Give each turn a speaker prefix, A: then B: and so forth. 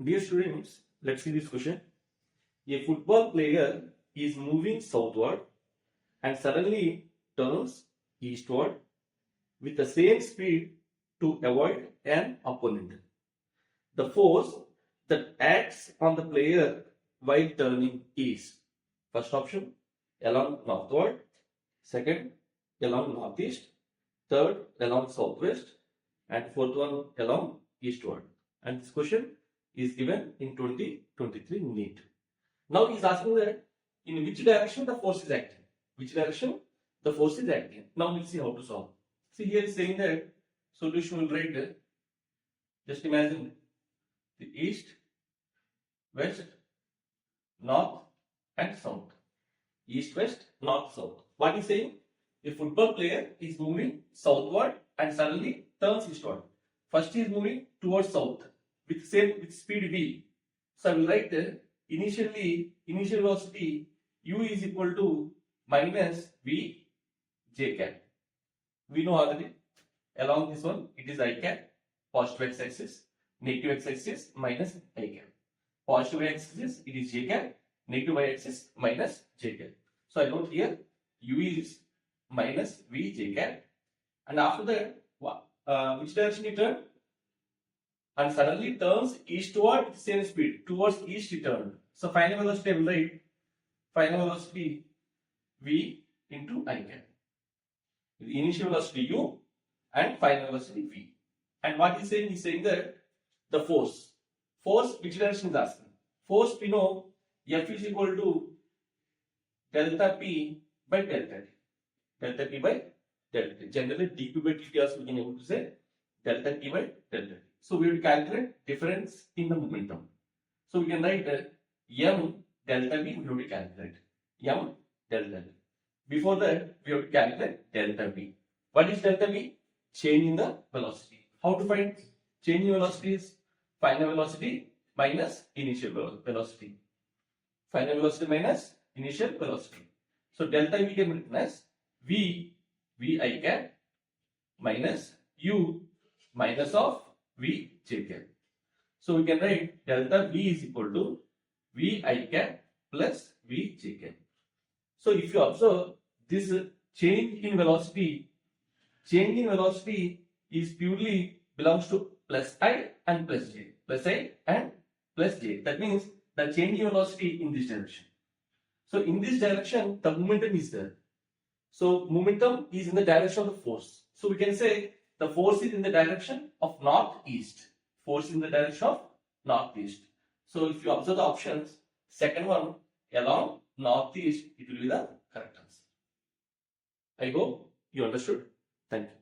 A: Dear students, let's see this question. A football player is moving southward and suddenly turns eastward with the same speed to avoid an opponent. The force that acts on the player while turning is first option along northward, second along northeast, third along southwest, and fourth one along eastward. And this question is given in 2023 NEET. Now he is asking that in which direction the force is acting. Which direction the force is acting. Now we'll see how to solve. See here is saying that solution will write just imagine the east, west, north and south. East, west, north, south. What is saying? A football player is moving southward and suddenly turns eastward. First he is moving towards south with speed v. So I will write initial velocity u is equal to minus v j cap. We know already along this one it is I cap, positive x axis, negative x axis minus I cap. Positive y axis it is j cap, negative y axis minus j cap. So I wrote here u is minus v j cap, and after that which direction it turned? And suddenly turns eastward with the same speed. Towards east it turned. So final velocity I will write final velocity v into I cap. The initial velocity u and final velocity v. And what he's saying? He's saying that the force. Force which direction is asking? Force we know F is equal to delta P by delta T. Delta P by delta T. Generally dP by dt also we can able to say delta P by delta T. So we will calculate difference in the momentum. So we can write m delta V we have to calculate. M delta V. Before that we have to calculate delta V. What is delta V? Change in the velocity. How to find change in velocity is final velocity minus initial velocity. Final velocity minus initial velocity. So delta V can be written as V I cap minus U minus of V j cap. So we can write delta V is equal to V I cap plus V j cap. So if you observe this change in velocity is purely belongs to plus I and plus j. Plus I and plus j. That means the change in velocity in this direction. So in this direction the momentum is there. So momentum is in the direction of the force. So we can say the force is in the direction of northeast. Force is in the direction of northeast. So if you observe the options, second one along northeast, it will be the correct answer. I hope you understood. Thank you.